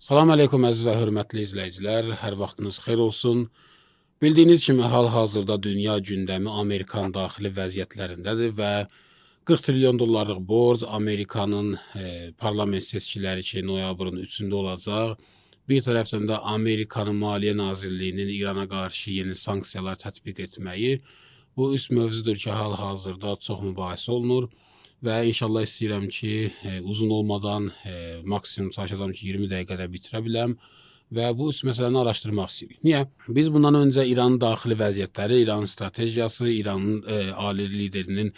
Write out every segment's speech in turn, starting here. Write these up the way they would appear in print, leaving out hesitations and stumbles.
Salam əleykum əziz və hörmətli izləyicilər, hər vaxtınız xeyir olsun. Bildiyiniz kimi hal-hazırda dünya gündəmi Amerikanın daxili vəziyyətlərindədir və 40 trilyon dollarlıq borc Amerikanın parlament seçkiləri ki, noyabrın 3-də olacaq. Bir tərəfdən də Amerikanın Maliyyə Nazirliyinin İrana qarşı yeni sanksiyalar tətbiq etməyi bu üst mövzudur ki, hal-hazırda çox mübahisə olunur. Və inşallah istəyirəm ki, uzun olmadan maksimum çalışacağım ki, 20 dəqiqədə bitirə biləm və bu üst məsələni araşdırmaq istəyirik. Niyə? Biz bundan öncə İranın daxili vəziyyətləri, İranın stratejiyası, İranın ali liderinin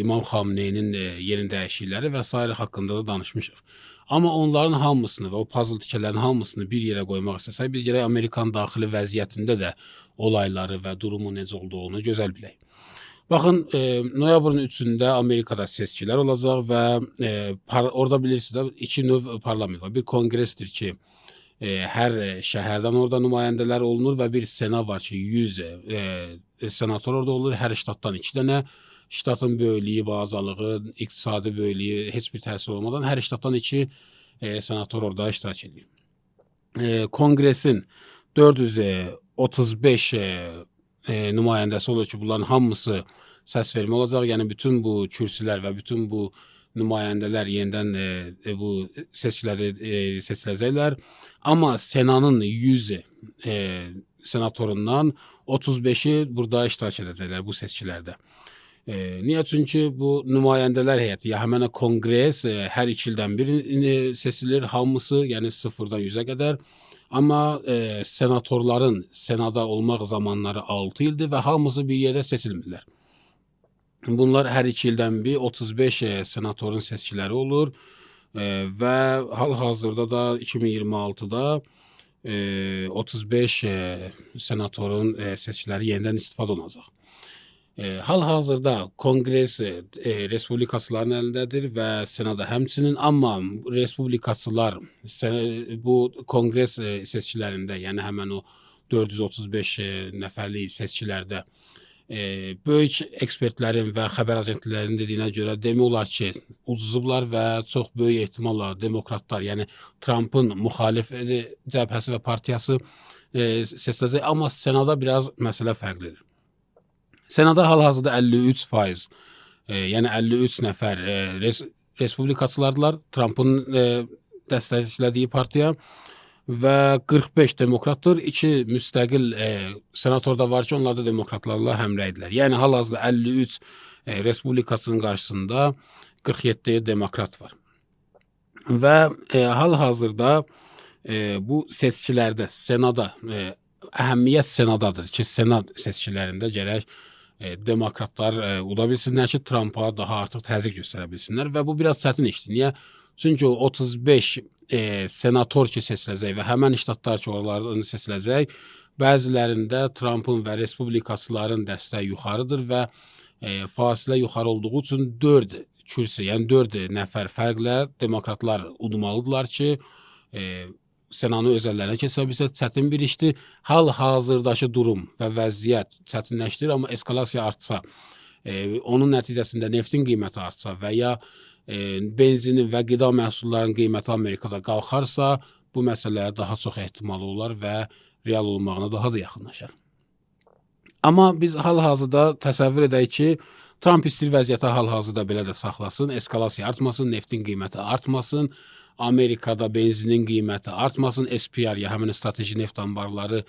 İmam Xamneyinin yerin dəyişiklikləri və s. haqqında da danışmışıq. Amma onların hamısını və o puzzle tikələrin hamısını bir yerə qoymaq istəsək, biz gərək Amerikan daxili vəziyyətində də olayları və durumu necə olduğunu gözəl bilək. Baxın, noyabrın 3-də Amerikada seçkilər olacaq və orada bilirsiniz, iki növ parlament var. Bir kongresdir ki, hər şəhərdən orada nümayəndələr olunur və bir senat var ki, 100 senator orada olur, hər ştatdan 2 dənə. Ştatın böyüklüyü, bazalığı, iqtisadi böyüklüyü heç bir təsir olmadan hər ştatdan 2 senator orada iştirak edir. Kongresin 435 nümayəndəsi olur ki, bunların hamısı səs vermə olacaq. Yəni, bütün bu kürsülər və bütün bu nümayəndələr yenidən bu seçkiləri seçiləcəklər. Amma Senanın 100 senatorundan 35-i burada iştirak edəcəklər bu seçkilərdə. Niyə? Çünki bu nümayəndələr heyəti, ya həmən kongres hər 2 ildən bir seçilir, hamısı, yəni 0-dan 100-ə qədər. Amma senatorların senada olmaq zamanları 6 ildir və hamısı bir yerdə seçilmirlər. Bunlar hər 2 ildən bir 35 senatorun seçkiləri olur və hal-hazırda da 2026-da 35 senatorun seçkiləri yenidən istifadə olunacaq. Hal-hazırda kongres respublikaçıların əlindədir və senada həmçinin, amma respublikaçılar bu kongres seçkilərində, yəni həmən o 435 nəfərlik seçkilərdə böyük ekspertlərin və xəbər agentliklərinin dediyinə görə demək olar ki, uduzublar və çox böyük ehtimalla demokratlar, yəni Trumpın müxalif cəbhəsi və partiyası seçiləcək, amma senada biraz məsələ fərqlidir. Senada hal-hazırda 53%, yəni 53 nəfər respublikaçılardılar, Trumpın dəstəklədiyi partiya və 45 demokratdır, 2 müstəqil senator da var ki, onlar da demokratlarla həmrəydirlər. Yəni, hal-hazırda 53 respublikaçının qarşısında 47 demokrat var. Və hal-hazırda bu seçkilərdə, senada, əhəmiyyət senadadır ki, senat seçkilərində gərək demokratlar uda bilsinlər ki, Trumpa daha artıq təzyiq göstərə bilsinlər və bu biraz çətin işdir. Niyə? Çünki o 35 senator ki seçiləcək və həmən ştatlar ki, oralardan seçiləcək, bəzilərində Trumpın və respublikaçıların dəstəyi yuxarıdır və fasilə yuxarı olduğu üçün 4 kürsü, yəni 4 nəfər fərqlə demokratlar udmalıdırlar ki, Senanı öz əllərinə keçə bilsə çətin bir işdir. Hal-hazırdakı durum və vəziyyət çətinləşdir, amma eskalasiya artsa, onun nəticəsində neftin qiyməti artsa və ya benzinin və qida məhsullarının qiyməti Amerikada qalxarsa, bu məsələyə daha çox ehtimalı olar və real olmağına daha da yaxınlaşar. Amma biz hal-hazırda təsəvvür edək ki, Trump istəyir vəziyyəti hal-hazırda belə də saxlasın, eskalasiya artmasın, neftin qiyməti artmasın, Amerikada benzinin qiyməti artmasın, SPR, ya həmin strateji neft anbarları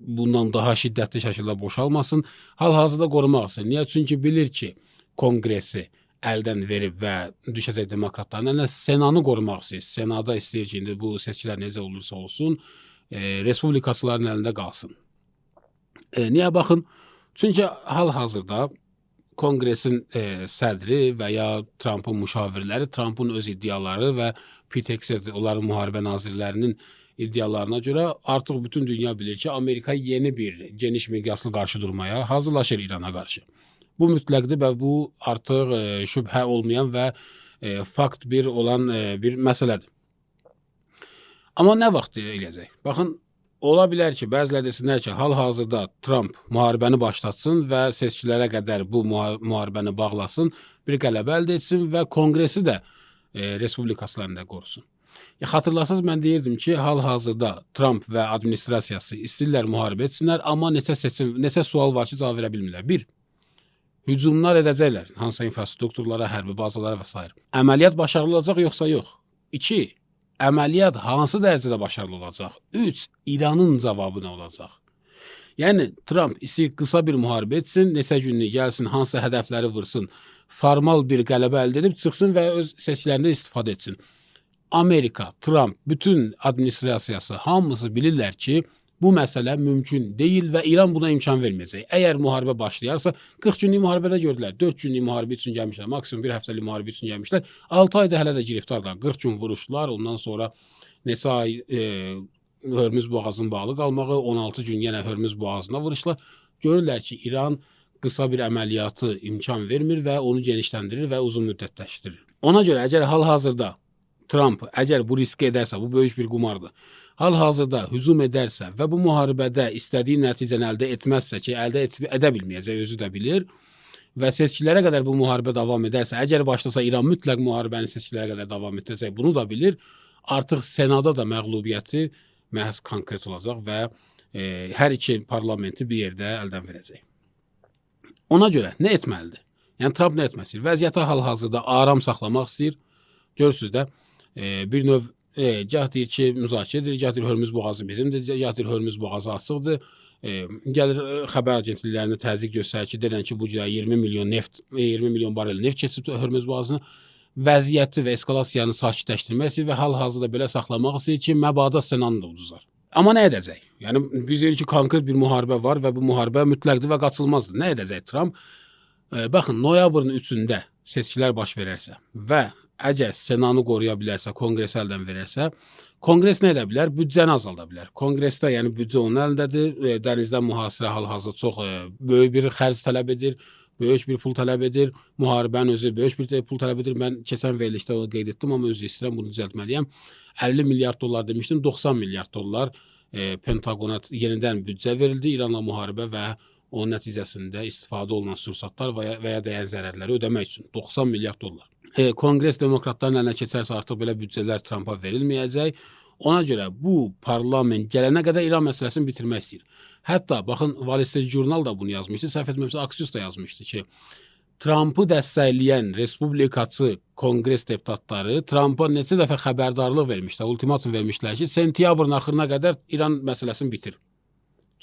bundan daha şiddətli şəkildə boşalmasın, hal-hazırda qorumaq istəyir. Niyə? Çünki bilir ki, kongresi əldən verib və düşəcək demokratların əlinə, senanı qorumaq istəyir. Senada istəyir ki, indi bu seçkilər necə olursa olsun, respublikaçıların əlində qalsın. Niyə? Baxın, çünki hal-hazırda Kongresin sədri və ya Trumpın müşavirləri, Trumpın öz iddiaları və Pete Hegseth, onların müharibə nazirlərinin iddialarına görə artıq bütün dünya bilir ki, Amerika yeni bir geniş miqyaslı qarşı durmaya hazırlaşır İrana qarşı. Bu mütləqdir və bu artıq şübhə olmayan və fakt bir olan bir məsələdir. Amma nə vaxt eləyəcək? Baxın, ola bilər ki, bəzilər desinlər ki, hal-hazırda Trump müharibəni başlatsın və seçkilərə qədər bu müharibəni bağlasın, bir qələbə əldə etsin və kongresi də respublikaçılarını da qorusun. Xatırlarsınız mən deyirdim ki, hal-hazırda Trump və administrasiyası istəyirlər müharibə etsinlər, amma neçə sual var ki, cavab verə bilmirlər. 1. Hücumlar edəcəklər hansısa infrastrukturlara, hərbi bazalara və s. Əməliyyat başarılı olacaq yoxsa yox? 2. Əməliyyat hansı dərəcədə başarılı olacaq? 3. İranın cavabı nə olacaq? Yəni Trump istəyir qısa bir müharibə etsin, neçə günlük gəlsin, hansı hədəfləri vursun, formal bir qələbə əldə edib çıxsın və öz seçkilərindən istifadə etsin. Amerika, Trump, bütün administrasiyası hamısı bilirlər ki, bu məsələ mümkün deyil və İran buna imkan verməyəcək. Əgər müharibə başlayarsa, 40 günlük müharibədə gördülər, 4 günlük müharibə üçün gəlmişlər, maksimum 1 həftəlik müharibə üçün gəlmişlər. 6 ayda hələ də giriftarlar, 40 gün vuruşdular, ondan sonra neçə ay Hörmüz boğazının bağlı qalmağı, 16 gün yenə Hörmüz boğazına vuruşlar. Görürlər ki, İran qısa bir əməliyyatı imkan vermir və onu genişləndirir və uzun müddətləşdirir. Ona görə əgər hal-hazırda Trump əgər bu riski edərsə, bu böyük bir qumardır. Hal-hazırda hücum edərsə və bu müharibədə istədiyi nəticəni əldə etməzsə ki, əldə edə bilməyəcək, özü də bilir və seçkilərə qədər bu müharibə davam edərsə, əgər başlasa İran mütləq müharibəni seçkilərə qədər davam etdirəcək, bunu da bilir. Artıq Senada da məğlubiyyəti məhz konkret olacaq və hər iki parlamenti bir yerdə əldən verəcək. Ona görə nə etməlidir? Yəni Trump nə etmək istəyir? Vəziyyəti hal-hazırda aram saxlamaq istəyir. Görürsünüz də bir növ gah deyir ki, müzakirə edir, gah deyir Hörmüz boğazı bizimdir, gah deyir Hörmüz boğazı açıqdır. Gəlir xəbər agentliklərinə təzyiq göstərir ki, deyirlər ki, bu cürə 20 milyon barel neft keçib Hörmüz boğazına. Vəziyyəti və eskalasiyanı sakitləşdirmək istəyir və hal-hazırda belə saxlamaq istəyir ki, məbada Senanı da uduzar. Amma nə edəcək? Yəni biz deyirik ki, konkret bir müharibə var və bu müharibə mütləqdir və qaçılmazdır. Nə edəcək Trump? Baxın, noyabrın 3-də seçkilər baş verərsə və əgər Senanı qoruya bilərsə, konqresi əldən verərsə, konqres nə edə bilər? Büdcəni azalda bilər. Konqresdə, yəni büdcə onun əlindədir. Dənizdən mühasirə hal-hazırda çox böyük bir xərc tələb edir. Böyük bir pul tələb edir. Müharibənin özü böyük bir pul tələb edir. Mən keçən verilişdə onu qeyd etdim, amma özü istəyirəm bunu düzəltməliyəm. 50 milyard dollar demişdim, 90 milyard dollar Pentagona yenidən büdcə verildi İranla müharibə və onun nəticəsində istifadə olunan sursatlar və ya dəyən zərərləri ödəmək üçün 90 milyard dollar. Konqres demokratların əlinə keçərsə artıq belə büdcələr Trumpa verilməyəcək. Ona görə bu parlament gələnə qədər İran məsələsini bitirmək istəyir. Hətta baxın Wall Street Journal da bunu yazmışdı, səhv etmirəmsə Axios da yazmışdı ki, Trumpı dəstəkləyən respublikaçı konqres deputatları Trumpa neçə dəfə xəbərdarlıq vermişlər, ultimatum vermişlər ki, sentyabrın axırına qədər İran məsələsini bitir.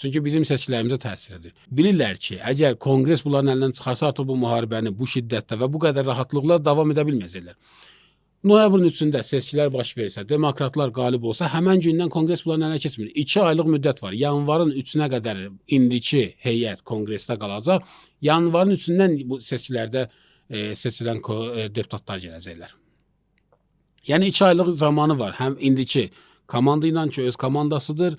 Çünki bizim seçkilərimizə təsir edir. Bilirlər ki, əgər konqres bunların əlindən çıxarsa artıq bu müharibəni bu şiddətdə və bu qədər rahatlıqla davam edə bilməyəcəklər. Noyabrın 3-də seçkilər baş verirsə, demokratlar qalib olsa, həmən gündən konqres bunların əlinə keçmir. 2 aylıq müddət var. Yanvarın 3-nə qədər indiki heyət konqresdə qalacaq. Yanvarın 3-dən bu seçkilərdə seçilən deputatlar gələcəklər. Yəni 2 aylıq zamanı var. Həm indiki komanda ilə ki, öz komandasıdır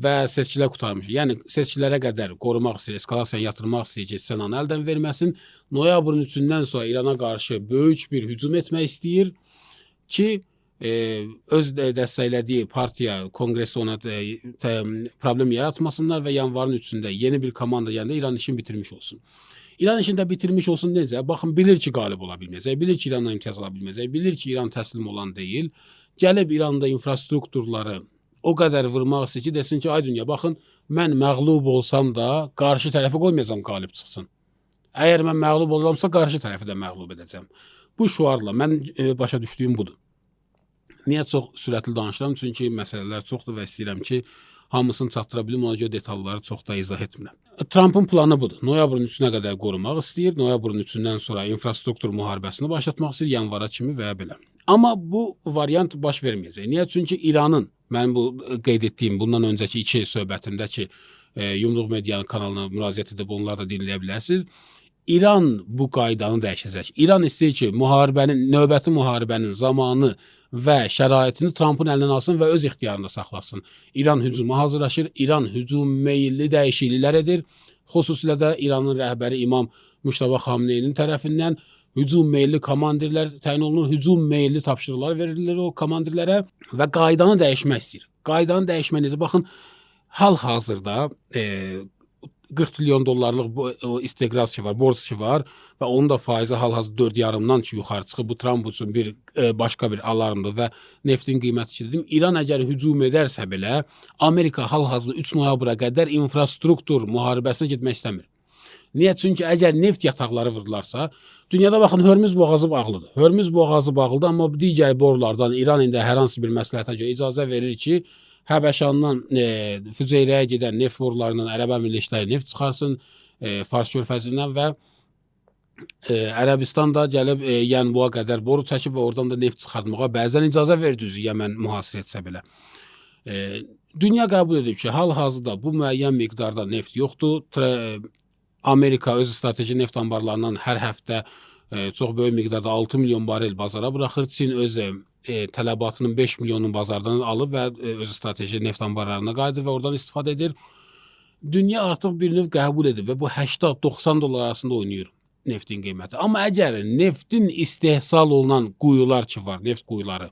və seçkilər qurtarmış. Yəni seçkilərə qədər qorumaq istəyir, eskalasiyanı yatırmaq istəyir ki, Senanı əldən verməsin. Noyabrın 3-dən sonra İrana qarşı böyük bir hücum etmək istəyir ki, öz dəstəklədiyi partiya konqresdə ona problem yaratmasınlar və yanvarın 3-də yeni bir komanda gələndə İran işini bitirmiş olsun. İran işində bitirmiş olsun necə? Baxın, bilir ki, qalib ola bilməyəcək, bilir ki, İrandan imtiyaz ala bilməyəcək, bilir ki, İran təslim olan deyil. Gəlib İranda infrastrukturları o qədər vurmaq istəyir ki, desin ki, ay dünya, baxın, mən məğlub olsam da qarşı tərəfi qoymayacam qalib çıxsın. Əgər mən məğlub olamsa, qarşı tərəfi də məğlub edəcəm. Bu şuarla mən başa düşdüyüm budur. Niyə çox sürətli danışıram? Çünki məsələlər çoxdur və istəyirəm ki, hamısını çatdıra bilim, ona görə detalları çox da izah etmirəm. Trump'ın planı budur. Noyabrın 3-nə qədər qorumaq istəyir. Noyabrın 3-dən sonra infrastruktur müharibəsini başlatmaq istəyir, yanvara kimi və ya belə. Amma bu variant baş verməyəcək. Niyə? Çünki İranın, mənim bu qeyd etdiyim bundan öncəki 2 söhbətimdə ki, Yumruq Medianın kanalına müraciət edib onları da dinləyə bilərsiniz. İran bu qaydanı dəyişəcək. İran istəyir ki, növbəti müharibənin zamanı və şəraitini Trump'ın əlindən alsın və öz ixtiyarında saxlasın. İran hücuma hazırlaşır, İran hücum meyilli dəyişikliklər edir. Xüsusilə də İranın rəhbəri İmam Müştəbə Xamneyinin tərəfindən hücum meyilli komandirlər təyin olunur, hücum meyilli tapşırıqlar verilir o komandirlərə və qaydanı dəyişmək istəyir. Qaydanı dəyişmək necə? Baxın, hal-hazırda 40 trilyon dollarlıq o istiqraz var, borc var və onun da faizi hal-hazırda 4,5-dan yuxarı çıxıb. Bu Trump üçün bir başqa bir alarmdır və neftin qiyməti dedim. İran əgər hücum edərsə belə, Amerika hal-hazırda 3 noyabra qədər infrastruktur müharibəsinə getmək istəmir. Niyə? Çünki əgər neft yataqları vurdularsa, dünyada baxın Hörmüz boğazı bağlıdır. Hörmüz boğazı bağlıdır, amma digər borulardan İran indi hər hansı bir məsləhətə görə icazə verir ki, Həbəşandan Füceyrəyə gedən neft borularından Ərəb Əmirlikləri neft çıxarsın, Fars körfəzindən və Ərəbistan da gəlib Yənbuğa qədər boru çəkib və oradan da neft çıxartmağa bəzən icazə verir, düzü Yəmən mühasirə etsə belə. Dünya qəbul edib ki, hal-hazırda bu müəyyən miqdarda neft yoxdur. Amerika öz strateji neft anbarlarından hər həftə çox böyük miqdarda 6 milyon barel bazara buraxır. Çin öz tələbatının 5 milyonun bazardan alıb və öz strateji neft anbarlarına qayıdır və oradan istifadə edir. Dünya artıq bir növ qəbul edib və bu 80-90 dollar arasında oynayır neftin qiyməti. Amma əgər neftin istehsal olunan quyular ki var, neft quyuları,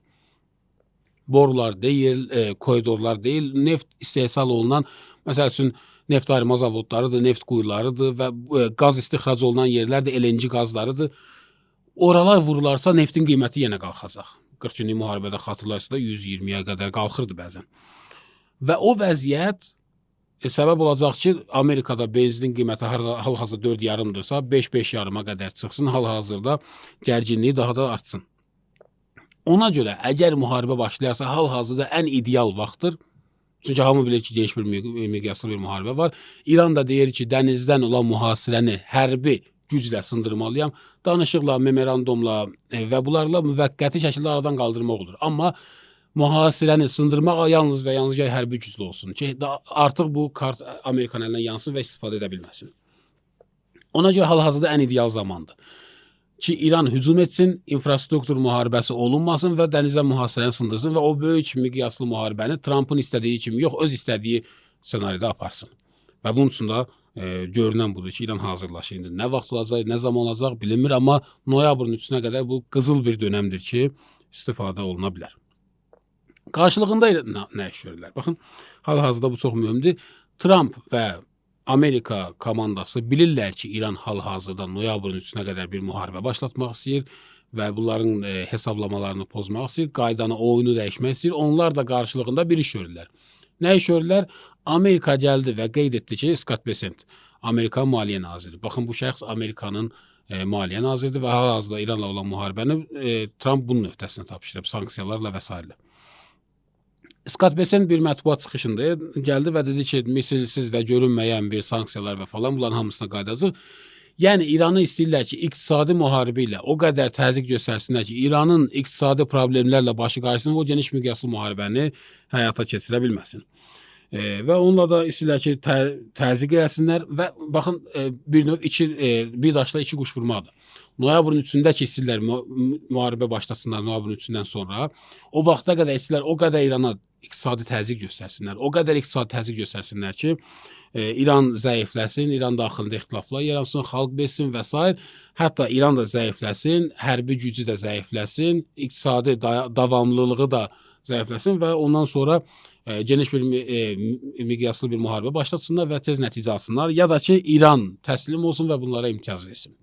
borular deyil, koridorlar deyil, neft istehsal olunan, məsəl üçün, neft ayırma zavodlarıdır, neft quyularıdır və qaz istixrac olunan yerlər də LNG qazlarıdır. Oralar vurularsa neftin qiyməti yenə qalxacaq. 40 günlük müharibədə xatırlarsınızda 120-yə qədər qalxırdı bəzən. Və o vəziyyət səbəb olacaq ki, Amerikada benzinin qiyməti hal-hazırda 4,5-dırsa, 5-5,5-a qədər çıxsın, hal-hazırda gərginliyi daha da artsın. Ona görə əgər müharibə başlayarsa, hal-hazırda ən ideal vaxtdır. Çünki hamı bilir ki, geniş bir miqyaslı bir müharibə var. İran da deyir ki, dənizdən olan mühasirəni hərbi güclə sındırmalıyam. Danışıqla, memorandumla və bunlarla müvəqqəti şəkildə aradan qaldırmaq olur. Amma mühasirəni sındırmaq yalnız və yalnız hərbi güclü olsun ki, artıq bu kart Amerikanın əlindən yansın və istifadə edə bilməsin. Ona görə hal-hazırda ən ideal zamandır ki, İran hücum etsin, infrastruktur müharibəsi olunmasın və dənizdən mühasirəni sındırsın və o böyük miqyaslı müharibəni Trump'ın istədiyi kimi yox, öz istədiyi senaryoda aparsın. Və bunun üçün də görünən budur ki, İran hazırlaşır. İndi nə vaxt olacaq, nə zaman olacaq bilinmir, amma noyabrın 3-nə qədər bu qızıl bir dönəmdir ki, istifadə oluna bilər. Qarşılığında nə iş görürlər? Baxın, hal-hazırda bu çox mühümdür. Trump və Amerika komandası bilirlər ki, İran hal-hazırda noyabrın 3-nə qədər bir müharibə başlatmaq istəyir və bunların hesablamalarını pozmaq istəyir, qaydanı, oyunu dəyişmək istəyir. Onlar da qarşılığında bir iş görürlər. Nə iş görürlər? Amerika gəldi və qeyd etdi ki, Scott Bessent, Amerika Maliyyə Naziri. Baxın, bu şəxs Amerikanın Maliyyə Naziridir və hal-hazırda İranla olan müharibəni Trump bunun öhdəsinə tapşırıb, sanksiyalarla və s. Scott Bessent bir mətbuat çıxışında gəldi və dedi ki, misilsiz və görünməyən bir sanksiyalar və falan bunların hamısına qaydacaq. Yəni, İranı istəyirlər ki, iqtisadi müharibə ilə o qədər təzyiq göstərsinlər ki, İranın iqtisadi problemlərlə başı qarşısında o geniş miqyaslı müharibəni həyata keçirə bilməsin. Və onunla da istəyirlər ki, təzyiq eləsinlər və baxın, bir növ bir daşla iki quş vurmaqdır. Noyabrın 3-də ki, istəyirlər müharibə başlasınlar noyabrın 3-dən sonra. O vaxta qədər istəyirlər o qədər İrana iqtisadi təzyiq göstərsinlər. O qədər iqtisadi təzyiq göstərsinlər ki, İran zəifləsin, İran daxilində ixtilaflar yaransın, xalq bezsin və s. Hətta İran da zəifləsin, hərbi gücü də zəifləsin, iqtisadi davamlılığı da zəifləsin və ondan sonra geniş bir miqyaslı bir müharibə başlatsınlar və tez nəticə alsınlar. Ya da ki, İran təslim olsun və bunlara imtiyaz versin.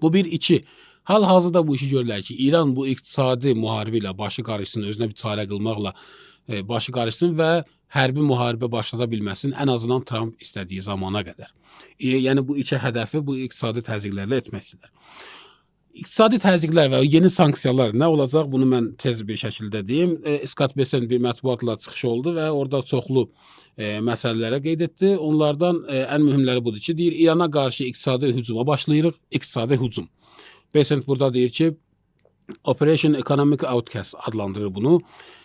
Bu bir, iki. Hal-hazırda bu işi görürlər ki, İran bu iqtisadi müharibə ilə başı qarışsın, özünə bir çarə qılmaqla başı qarışsın və hərbi müharibə başlada bilməsin, ən azından Trump istədiyi zamana qədər. Yəni, bu iki hədəfi bu iqtisadi təzyiqlərlə etməkdirlər. İqtisadi təzyiqlər və yeni sanksiyalar nə olacaq? Bunu mən tez bir şəkildə deyim. Scott Bessent bir mətbuatla çıxış oldu və orada çoxlu məsələlərə qeyd etdi. Onlardan ən mühümləri budur ki, deyir, İrana qarşı iqtisadi hücuma başlayırıq, iqtisadi hücum. Bessent burada deyir ki, Operation Economic Outcast adlandırır bunu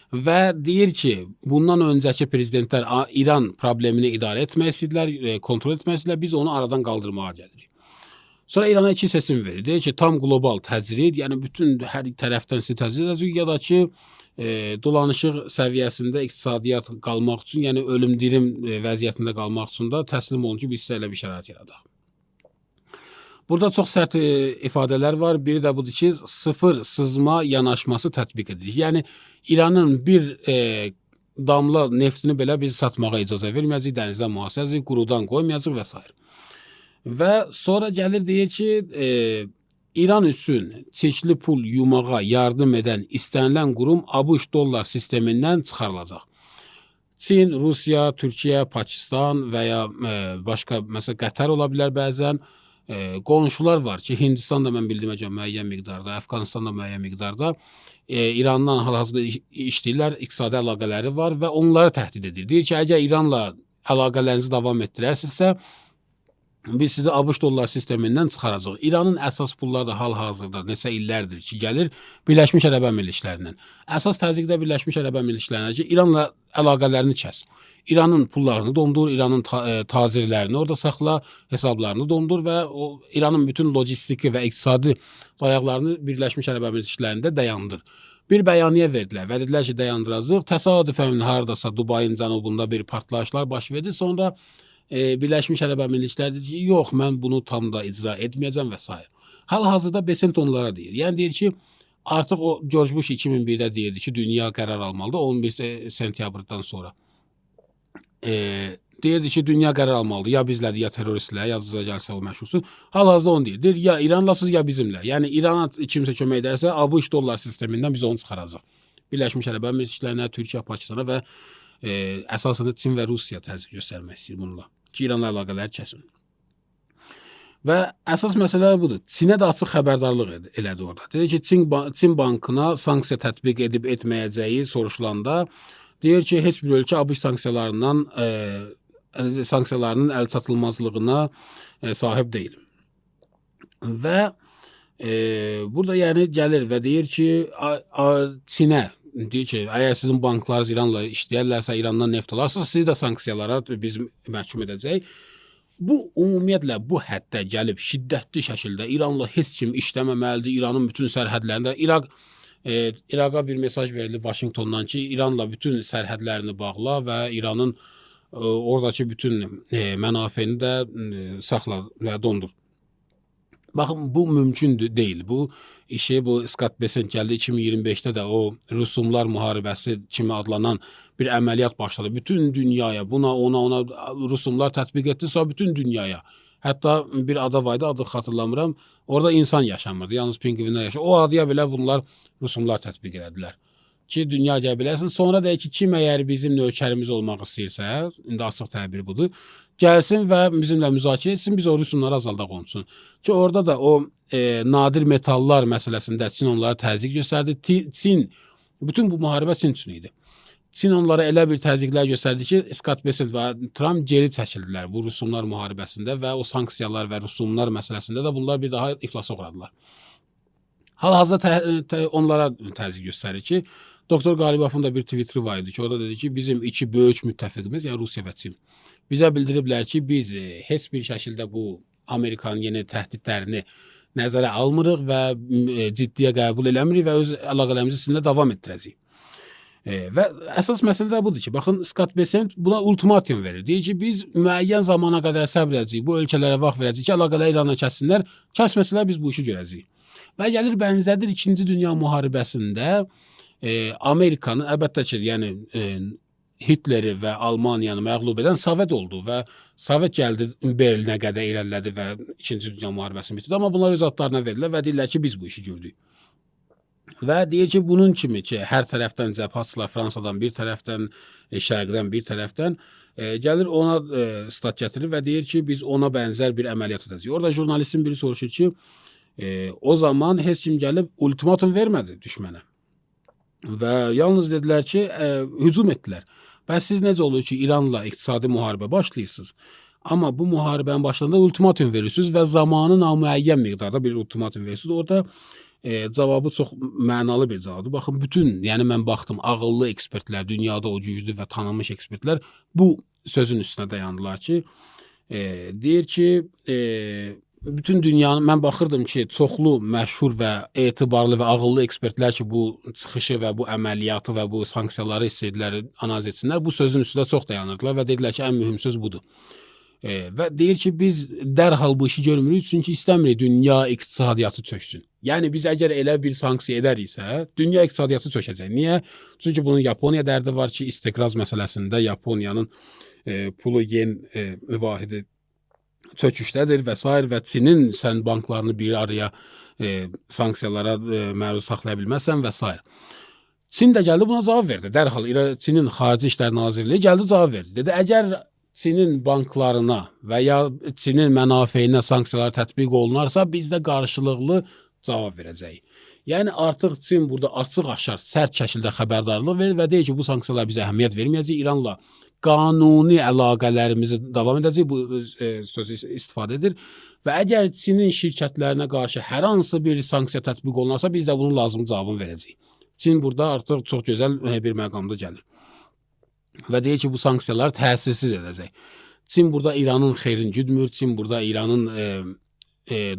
və deyir ki, bundan öncəki prezidentlər İran problemini idarə etmək istəyirlər, kontrol etmək istəyirlər, biz onu aradan qaldırmağa gəlirik. Sonra İrana iki seçim verir. Deyir ki, tam qlobal təcrid, yəni bütün hər tərəfdən sizi təcrid edəcək, ya da ki, dolanışıq səviyyəsində iqtisadiyyat qalmaq üçün, yəni ölüm-dirim vəziyyətində qalmaq üçün də təslim olun ki, biz sizə elə bir şərait yaradaq. Burada çox sərt ifadələr var. Biri də budur ki, sıfır sızma yanaşması tətbiq edilir. Yəni, İranın bir damla neftini belə biz satmağa icazə verməyəcəyik, dənizdən mühafizə edəcəyik, qurudan qoymayacağıq və s. Və sonra gəlir deyir ki, İran üçün çirkli pul yumağa yardım edən istənilən qurum ABŞ dollar sistemindən çıxarılacaq. Çin, Rusiya, Türkiyə, Pakistan və ya başqa, məsələn, Qətər ola bilər bəzən. Qonşular var ki, Hindistan da mən bildiyimə görə müəyyən miqdarda, Əfqanistan da müəyyən miqdarda İrandan hal-hazırda işləyirlər, iqtisadi əlaqələri var və onları təhdid edir. Deyir ki, əgər İranla əlaqələrinizi davam etdirərsinizsə, biz sizi ABŞ dollar sistemindən çıxaracaq. İranın əsas pulları da hal-hazırda neçə illərdir ki, gəlir Birləşmiş Ərəb Əmirliklərindən. Əsas təzyiqdə Birləşmiş Ərəb Əmirliklərinə ki, İranla əlaqələrini kəs. İranın pullarını dondur, İranın tacirlərini orada saxla, hesablarını dondur və o İranın bütün lojistiki və iqtisadi dayaqlarını Birləşmiş Ərəb Əmirliklərində dayandır. Bir bəyaniyyə verdilər və dedilər ki, dayandıracaq. Təsadüfən hardasa Dubayın cənubunda bir partlayışlar baş verdi. Sonra Birləşmiş Ərəb Əmirlikləri dedi ki, yox, mən bunu tam da icra etməyəcəm və s. Hal-hazırda Besant onlara deyir. Yəni deyir ki, artıq o George Bush 2001-də deyirdi ki, dünya qərar almalıdır 11 sentyabrdan sonra. Deyirdi ki, dünya qərar almalıdır. Ya bizlədir, ya teröristlər, ya da gəlsə o məşhursun. Hal-hazırda onu deyir. Deyir, ya İranlasız, ya bizimlə. Yəni İrana kimsə kömək edərsə, ABŞ dollar sistemindən biz onu çıxaracaq. Birləşmiş Ərəb Əmirliklərinə, Türkiyə, Pakistana və əsasında Çin və Rusiya təzyiq göstərmək istəyir bununla. Ki, İranla əlaqələri kəsin. Və əsas məsələ budur. Çinə də açıq xəbərdarlıq elədi orada. Dedi ki, Çin bankına sanksiya tətbiq edib etməyəcəyi soruşulanda deyir ki, heç bir ölkə ABŞ sanksiyalarının əl çatılmazlığına sahib deyil. Və burada yəni gəlir və deyir ki, Çinə deyir ki, əgər sizin banklarınız İranla işləyərlərsə, İrandan neft alarsa, sizi də sanksiyalara biz məhkum edəcəyik. Bu, ümumiyyətlə, bu həddə gəlib şiddətli şəkildə İranla heç kim işləməməlidir, İranın bütün sərhədlərində. İraqa bir mesaj verildi Vaşinqtondan ki, İranla bütün sərhədlərini bağla və İranın oradakı bütün mənafeyini də saxla və dondur. Baxın, bu mümkün deyil. Bu işi, bu Scott Bessent gəldi 2025-də də o Rusumlar müharibəsi kimi adlanan bir əməliyyat başladı. Bütün dünyaya, buna, ona Rusumlar tətbiq etdi, sonra bütün dünyaya. Hətta bir ada var idi, adı xatırlamıram. Orada insan yaşamırdı, yalnız pingvinlər yaşamırdı. O adaya belə bunlar Rusumlar tətbiq elədilər. Ki, dünya gələ biləsin. Sonra deyək ki, kim əgər bizim nökərimiz olmaq istəyirsə, indi açıq təbir budur, gəlsin və bizimlə müzakirə etsin, biz o Rusumları azaldaq onun üçün. Ki, orada da o nadir metallar məsələsində Çin onlara təzyiq göstərdi. Çin, bütün bu müharibə Çin üçün idi. Çin onlara elə bir təzyiqlər göstərdi ki, Scott Bessent və Trump geri çəkildilər bu Rusumlar müharibəsində və o sanksiyalar və Rusumlar məsələsində də bunlar bir daha iflasa uğradılar. Hal-hazırda onlara təzyiq göstərir ki, Doktor Qalibafın da bir Twitter var idi ki, o da dedi ki, bizim iki böyük müttəfiqimiz, yəni Rusiya və Çin, bizə bildiriblər ki, biz heç bir şəkildə bu Amerikanın yeni təhdidlərini nəzərə almırıq və ciddiyə qəbul eləmirik və öz əlaqələrimizi sizinlə davam etdirəcəyik. Və əsas məsələ də budur ki, baxın, Scott Bessent buna ultimatum verir. Deyir ki, biz müəyyən zamana qədər səbr edəcəyik, bu ölkələrə vaxt verəcəyik ki, əlaqələr İranla kəssinlər, kəsməsələr biz bu işi görəcəyik. Və gəlir bənzədir 2-ci Dünya müharibəsində Amerikanın, əlbəttə ki, yəni Hitleri və Almaniyanı məğlub edən Sovet oldu və Sovet gəldi Berlinə qədər irəlilədi və 2-ci Dünya müharibəsini bitirdi. Amma bunlar öz adlarına verirlər və deyirlər ki, biz bu işi gördük. Və deyir ki, bunun kimi ki, hər tərəfdən cəbhəçilər Fransadan bir tərəfdən, şərqdən bir tərəfdən gəlir ona stat gətirir və deyir ki, biz ona bənzər bir əməliyyat edəcəyik. Orada jurnalistin biri soruşur ki, o zaman heç kim gəlib ultimatum vermədi düşmənə. Və yalnız dedilər ki, hücum etdilər. Bəs siz necə olur ki, İranla iqtisadi müharibə başlayırsınız? Amma bu müharibənin başlarında ultimatum verirsiniz və zamanı namüəyyən miqdarda bir ultimatum verirsiniz. Orada cavabı çox mənalı bir cavabdır. Baxın, bütün, yəni mən baxdım, ağıllı ekspertlər, dünyada o güclü və tanınmış ekspertlər bu sözün üstünə dayandılar ki, deyir ki, bütün dünyanın, mən baxırdım ki, çoxlu məşhur və etibarlı və ağıllı ekspertlər ki, bu çıxışı və bu əməliyyatı və bu sanksiyaları istədilər, analiz etsinlər, bu sözün üstündə çox dayanırdılar və dedilər ki, ən mühüm söz budur. Və deyir ki, biz dərhal bu işi görmürük, çünki istəmirik dünya iqtisadiyyatı çöksün. Yəni biz əgər elə bir sanksiya edəriksə, dünya iqtisadiyyatı çökəcək. Niyə? Çünki bunun Yaponiya dərdi var ki, istiqraz məsələsində Yaponiyanın pulu yen vahidi çöküşdədir və s. və Çinin sən banklarını bir araya sanksiyalara məruz saxlaya bilməzsən və s. Çin də gəldi buna cavab verdi. Dərhal Çinin Xarici İşlər Nazirliyi gəldi cavab verdi. Dedi, əgər Çinin banklarına və ya Çinin mənafeyinə sanksiyalar tətbiq olunarsa, biz də qarşılıqlı cavab verəcəyik. Yəni artıq Çin burada açıq-aşkar, sərt şəkildə xəbərdarlıq verir və deyir ki, bu sanksiyalar bizə əhəmiyyət verməyəcək. İranla qanuni əlaqələrimizi davam edəcək, bu sözü istifadə edir. Və əgər Çinin şirkətlərinə qarşı hər hansı bir sanksiya tətbiq olunarsa, biz də bunun lazım cavabını verəcəyik. Çin burada artıq çox gözəl bir məqamda gəlir. Və deyir ki, bu sanksiyalar təsirsiz edəcək. Çin burada İranın xeyrini güdmür, Çin burada İranın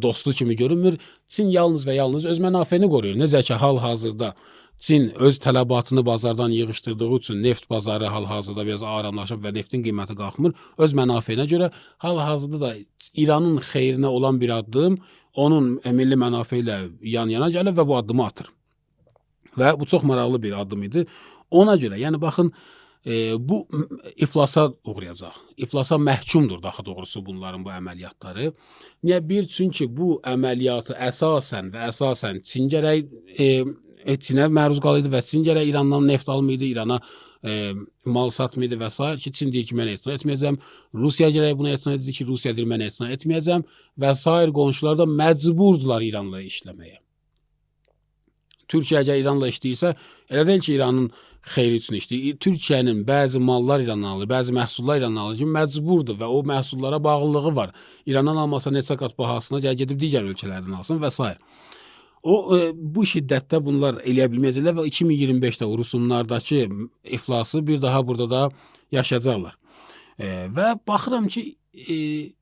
dostu kimi görünmür. Çin yalnız və yalnız öz mənafeyini qoruyur. Necə ki, hal-hazırda Çin öz tələbatını bazardan yığışdırdığı üçün neft bazarı hal-hazırda biraz aramlaşıb və neftin qiyməti qalxmır. Öz mənafeyinə görə hal-hazırda da İranın xeyrinə olan bir addım onun milli mənafeyi ilə yan-yana gəlir və bu addımı atır. Və bu çox maraqlı bir addım idi. Ona görə, yəni baxın, bu iflasa uğrayacaq. İflasa məhkumdur daha doğrusu bunların bu əməliyyatları. Niyə? Bir, çünki bu əməliyyatı əsasən Çin gərək Çinə məruz qalıydı və Çin gərək İrandan neft almaydı, İrana mal satmaydı və s. ki, Çin deyir ki, mən etina etməyəcəm. Rusiya gərək buna etina edir ki, Rusiya deyir, mən etina etməyəcəm və s. qonşular da məcburdular İranla işləməyə. Türkiyə əgər İranla işləyirsə, elə deyil ki, İranın xeyri üçün işləyir. Türkiyənin bəzi mallar İrandan alır, bəzi məhsullar İrandan alır ki, məcburdur və o məhsullara bağlılığı var. İrandan almasa neçə qat bahasına gedib digər ölkələrdən alsın və s. O, bu şiddətdə bunlar eləyə bilməyəcəklər və 2025-də o rüsumlardakı iflası bir daha burada da yaşayacaqlar. Və baxıram ki,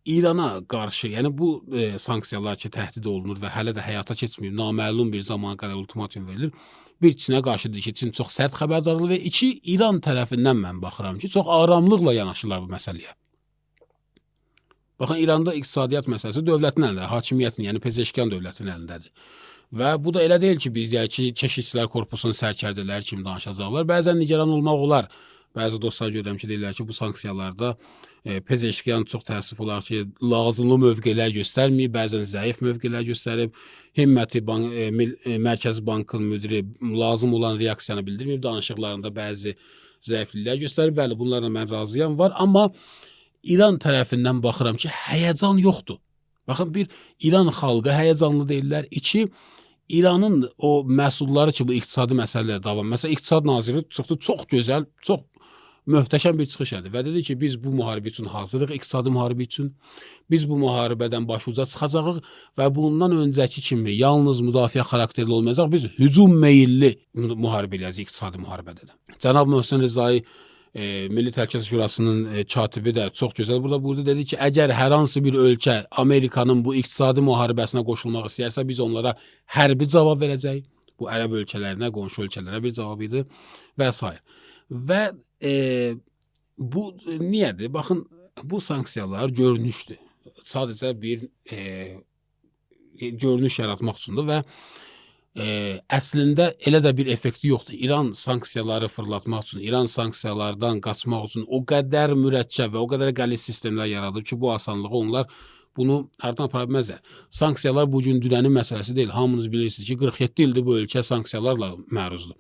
İrana qarşı, yəni bu sanksiyalar ki, təhdid olunur və hələ də həyata keçməyib, naməlum bir zamana qədər ultimatum verilir. Bir, Çinə qarşıdır ki, Çin çox sərt xəbərdarlığı və iki, İran tərəfindən mən baxıram ki, çox aramlıqla yanaşırlar bu məsələyə. Baxın, İranda iqtisadiyyat məsələsi dövlətin əlində, hakimiyyətin, yəni Pezeşkan dövlətinin əlindədir. Və bu da elə deyil ki, biz deyək ki, Keşikçilər Korpusunun sərkərdələri kimi danışacaqlar. Bəzən nigaran olmaq olar. Bəzi dostlar görürəm ki, deyirlər ki, bu sanksiyalarda Pezeşkan çox təəssüf olar ki, lazımlı mövqelər göstərməyib, bəzən zəif mövqelər göstərib, Himməti Mərkəzi Bankın müdiri lazım olan reaksiyanı bildirməyib, danışıqlarında bəzi zəifliklər göstərib, bəli, bunlarla mən razıyam var, amma İran tərəfindən baxıram ki, həyəcan yoxdur. Baxın, bir, İran xalqı həyəcanlı deyirlər, iki, İranın o məhsulları ki, bu iqtisadi məsələlər davam. Məsələn, İqtisad Naziri çıxdı, çox gözəl, çox möhtəşəm bir çıxış edir və dedi ki, biz bu müharibə üçün hazırıq, iqtisadi müharibə üçün. Biz bu müharibədən başuca çıxacağıq və bundan öncəki kimi yalnız müdafiə xarakterli olmayacaq, biz hücum meyilli müharibə eləyəcəyik iqtisadi müharibədə də. Cənab Möhsen Rizai, Milli Təhlükəsizlik Şurasının katibi də çox gözəl burada dedi ki, əgər hər hansı bir ölkə Amerikanın bu iqtisadi müharibəsinə qoşulmaq istəyərsə, biz onlara hərbi cavab verəcəyik. Bu ərəb ölkələrinə, qonşu ölkələrə bir cavab idi və s. Və bu niyədir? Baxın, bu sanksiyalar görünüşdür. Sadəcə bir görünüş yaratmaq üçündür və əslində elə də bir effekti yoxdur. İran sanksiyaları fırlatmaq üçün, İran sanksiyalardan qaçmaq üçün o qədər mürəkkəb və o qədər qəliz sistemlər yaradıb ki, bu asanlığı onlar bunu hərdən apara bilməzlər. Sanksiyalar bugün dünənin məsələsi deyil. Hamınız bilirsiniz ki, 47 ildir bu ölkə sanksiyalarla məruzdur.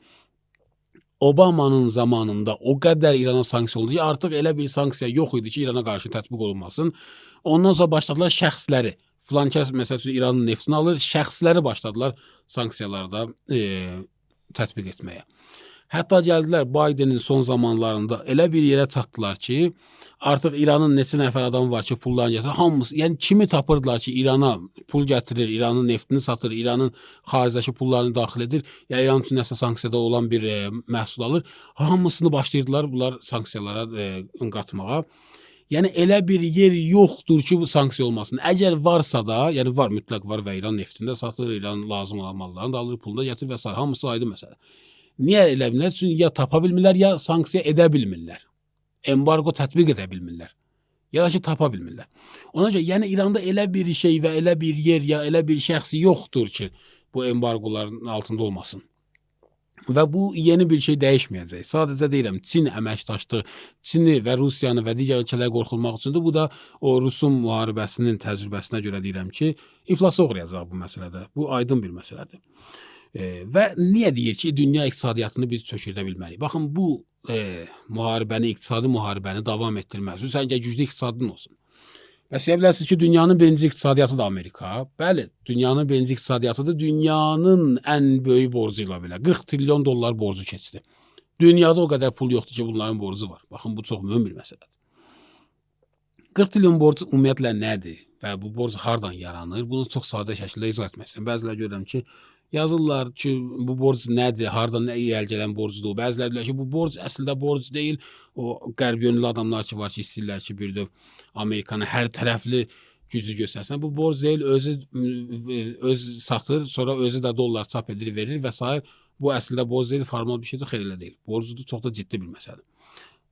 Obamanın zamanında o qədər İrana sanksiya oldu ki, artıq elə bir sanksiya yox idi ki, İrana qarşı tətbiq olunmasın. Ondan sonra başladılar şəxsləri, filankəs məsəl üçün İranın neftini alır, şəxsləri başladılar sanksiyalarda tətbiq etməyə. Hətta gəldilər Bidenin son zamanlarında elə bir yerə çatdılar ki, artıq İranın neçə nəfər adam var ki, pullarını gətirir. Hamısı, yəni kimi tapırdılar ki, İrana pul gətirir, İranın neftini satır, İranın xaricdəki pullarını daxil edir, ya İran üçün nəsə sanksiyada olan bir məhsul alır. Hamısını başlayırdılar bunlar sanksiyalara qatmağa. Yəni elə bir yer yoxdur ki, bu sanksiya olmasın. Əgər varsa da, yəni var, mütləq var və İran neftində satır, İran lazım olan mallarını da alır, pulunu da gətirir və s. Hamısı aydın məsələ. Niyə elə bilmirlər? Çünki ya tapa bilmirlər, ya sanksiya edə bilmirlər. Embargo tətbiq edə bilmirlər. Ya da ki tapa bilmirlər. Ona görə yəni İranda elə bir şey və elə bir yer ya elə bir şəxs yoxdur ki, bu embargoların altında olmasın. Və bu yeni bir şey dəyişməyəcək. Sadəcə deyirəm, Çin əməkdaşlığı, Çini və Rusiyanı və digər ölkələri qorxutmaq üçündür. Bu da o Rusun müharibəsinin təcrübəsinə görə deyirəm ki, iflasa uğrayacaq bu məsələdə. Bu aydın bir məsələdir. Və niyə deyir ki, dünya iqtisadiyyatını biz çökürdə bilməliyik? Baxın, bu müharibəni, iqtisadi müharibəni davam etdirmək üçün sən güclü iqtisadın olsun. Bəs deyə bilərsiniz ki, dünyanın birinci iqtisadiyyatı da Amerika. Bəli, dünyanın birinci iqtisadiyyatıdır. Dünyanın ən böyük borcu ilə belə 40 trilyon dollar borcu keçdi. Dünyada o qədər pul yoxdur ki, bunların borcu var. Baxın, bu çox mühüm bir məsələdir. 40 trilyon borcu ümumiyyətlə nədir və bu borc hardan yaranır? Bunu çox sadə şəkildə izah etmək istəyirəm. Bəziləri görürəm ki, yazırlar ki, bu borc nədir, hardan nə irəli gələn borcdur. Bəziləri deyirlər ki, bu borc əslində borc deyil. O qərb yönlü adamlar ki var ki, istəyirlər ki, bir də Amerikanı hər tərəfli gücü göstərsin. Bu borc deyil, öz satır, sonra özü də dollar çap edir, verir və s. Bu əslində borc deyil, formal bir şeydir, xeyr elə deyil. Borcudur, çox da ciddi bir məsələdir.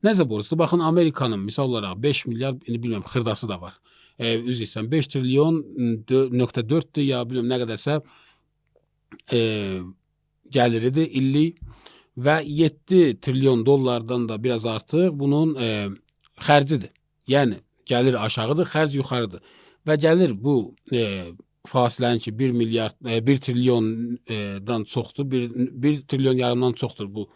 Necə borcdur? Baxın, Amerikanın misal olaraq 5 milyar, bilmirəm, xırdası da var. Üzr istəyirəm, 5 trilyon .4-dür ya bilmirəm nə qədərsə gəliridir illik və 7 trilyon dollardan da biraz artıq bunun xərcidir. Yəni gəlir aşağıdır, xərc yuxarıdır. Və gəlir bu fasilənin ki 1 trilyondan çoxdur, 1 trilyon yarımdan çoxdur bu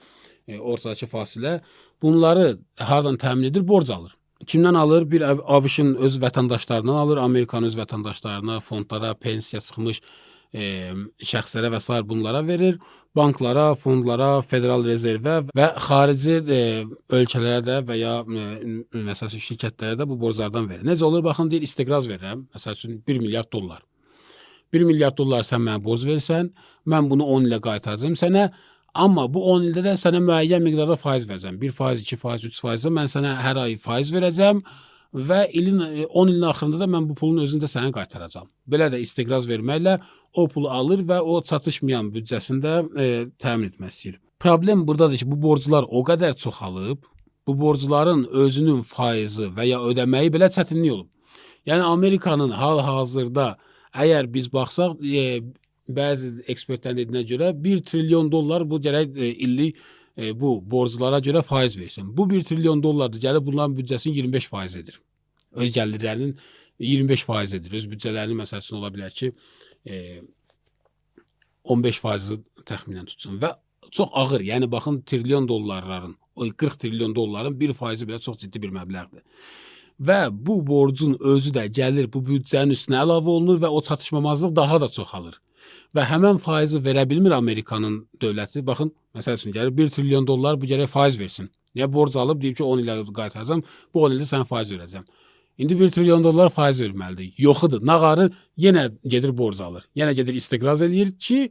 ortadakı fasilə. Bunları hardan təmin edir? Borc alır. Kimdən alır? Bir ABŞ-ın öz vətəndaşlarından alır, Amerikanın öz vətəndaşlarına, fondlara, pensiya çıxmış şəxslərə və s. bunlara verir, banklara, fondlara, federal rezervə və xarici ölkələrə də və ya məsələn şirkətlərə də bu borclardan verir. Necə olur? Baxın, deyir, istiqraz verirəm, məsəl üçün 1 milyard dollar. 1 milyard dollar sən mənə borc verirsən, mən bunu 10 ilə qaytaracağım sənə, amma bu 10 ildə də sənə müəyyən miqdarda faiz verəcəm. 1%, 2%, 3%, mən sənə hər ay faiz verəcəm və 10 ilin axırında da mən bu pulun özünü də sənə qaytaracağam. Belə də istiqraz verməklə o pulu alır və o çatışmayan büdcəsində təmin etmək istəyir. Problem buradadır ki, bu borclar o qədər çoxalıb, bu borcların özünün faizi və ya ödəməyi belə çətinlik olub. Yəni Amerikanın hal-hazırda əgər biz baxsaq, bəzi ekspertlərin dediyinə görə 1 trilyon dollar bu gərək illik bu borclara görə faiz versin. Bu 1 trilyon dollardır, gəlib bunların büdcəsinin 25%-dir. Öz gəlirlərinin 25%-dir. Öz büdcələrinin məsəl üçün ola bilər ki, 15%-i təxminən tutsun və çox ağır. Yəni baxın, trilyon dollarların, o 40 trilyon dolların 1%-i belə çox ciddi bir məbləğdir. Və bu borcun özü də gəlir bu büdcənin üstünə əlavə olunur və o çatışmamazlıq daha da çoxalır. Və həmən faizi verə bilmir Amerikanın dövləti. Baxın, məsəl üçün gəlir 1 trilyon dollar bu gərək faiz versin. Niyə borc alıb, deyib ki 10 ilə qaytaracam, bu 10 ildə sən faiz verəcəm. İndi 1 trilyon dollar faiz verməlidir. Yoxudur. Nağarı yenə gedir borc alır. Yenə gedir istiqraz eləyir ki,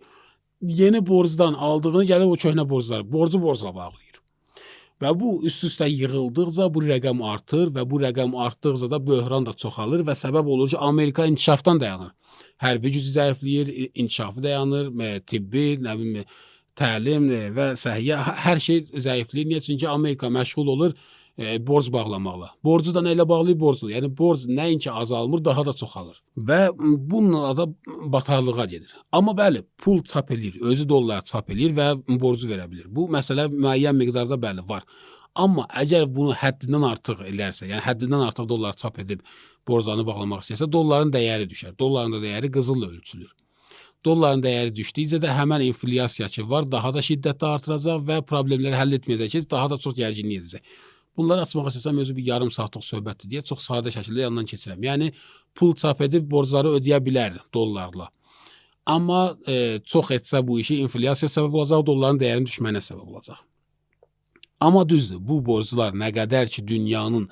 yeni borcdan aldığını gəlir o köhnə borclar, borcla bağlayır. Və bu üst-üstə yığıldıqca bu rəqəm artır və bu rəqəm artdıqca da böhran da çoxalır və səbəb olur ki, Amerika inkişafdan dayanır. Hərbi gücü zəifləyir, inkişafı dayanır, tibbi, nə bilim, təlim və səhiyyə, hər şey zəifləyir. Niyə? Çünki Amerika məşğul olur borc bağlamaqla. Borcu da nə ilə bağlayır? Borcla. Yəni borc nəinki azalmır, daha da çoxalır. Və bununla da batarlığa gedir. Amma bəli, pul çap edir, özü dollar çap edir və borcu verə bilir. Bu məsələ müəyyən miqdarda bəli var. Amma əgər bunu həddindən artıq edərsə, yəni həddindən artıq dollar çap edib borclarını bağlamaq istəyirsə, dolların dəyəri düşər. Dolların da dəyəri qızılla ölçülür. Dolların dəyəri düşdükcə də həmən inflyasiya ki var, daha da şiddətli artıracaq və problemləri həll etməyəcək ki, daha da çox gərginlik edəcək. Bunları açmaq istəsəm özü bir yarım saatlıq söhbətdir deyə çox sadə şəkildə yandan keçirəm. Yəni pul çap edib borcları ödəyə bilər dollarla. Amma çox etsə bu işi inflyasiya səbəb olacaq, dolların dəyərinin düşməyinə səbəb olacaq. Amma düzdür, bu borclar nə qədər ki dünyanın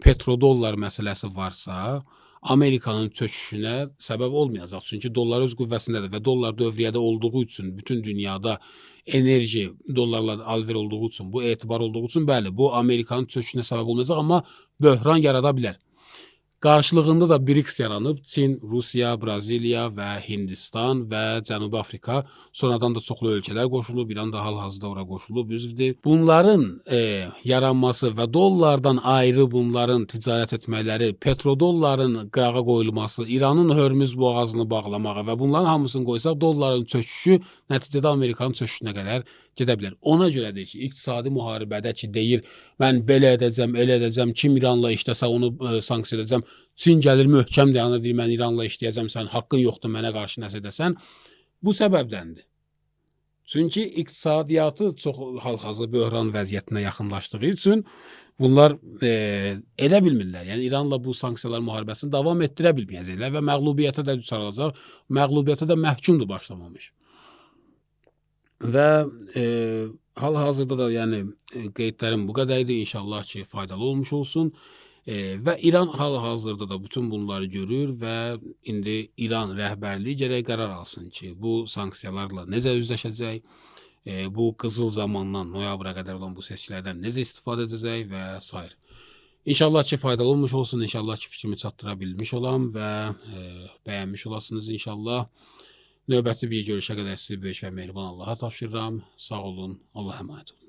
petrodollar məsələsi varsa, Amerikanın çöküşünə səbəb olmayacaq. Çünki dollar öz qüvvəsindədir və dollar dövriyyədə olduğu üçün bütün dünyada enerji dollarla alver olduğu üçün, bu etibar olduğu üçün bəli, bu Amerikanın çöküşünə səbəb olmayacaq, amma böhran yarada bilər. Qarşılığında da BRICS yaranıb. Çin, Rusiya, Braziliya və Hindistan və Cənubi Afrika, sonradan da çoxlu ölkələr qoşulub. İran da hal-hazırda ora qoşulub, üzvdür. Bunların yaranması və dollardan ayrı bunların ticarət etmələri, petrodolların qırağa qoyulması, İranın Hörmüz boğazını bağlamağı və bunların hamısını qoysaq dolların çöküşü nəticədə Amerikanın çöküşünə qədər gedə bilər. Ona görədir ki, iqtisadi müharibədə ki, deyir, mən belə edəcəm, elə edəcəm, kim İranla işləsə onu sanksiya edəcəm. Çin gəlir möhkəm dayanır, deyir, mən İranla işləyəcəm, sən haqqın yoxdur mənə qarşı nəsə edəsən. Bu səbəbdəndir. Çünki iqtisadiyyatı çox hal-hazırda böhran vəziyyətinə yaxınlaşdığı üçün bunlar edə bilmirlər. Yəni İranla bu sanksiyalar müharibəsini davam etdirə bilməyəcəklər və məğlubiyyətə də düçar olacaq. Məğlubiyyətə də məhkumdur başlamamış. Və hal-hazırda da yəni qeydlərim bu qədər idi. İnşallah ki, faydalı olmuş olsun. Və İran hal-hazırda da bütün bunları görür və indi İran rəhbərliyi gərək qərar alsın ki, bu sanksiyalarla necə üzləşəcək, bu qızıl zamandan noyabra qədər olan bu seçkilərdən necə istifadə edəcək və s. İnşallah ki, faydalı olmuş olsun. İnşallah ki, fikrimi çatdıra bilmiş olam və bəyənmiş olasınız inşallah. Növbəti bir görüşə qədər sizi böyük və mehriban Allaha tapşırıram. Sağ olun, Allah'a emanet olun.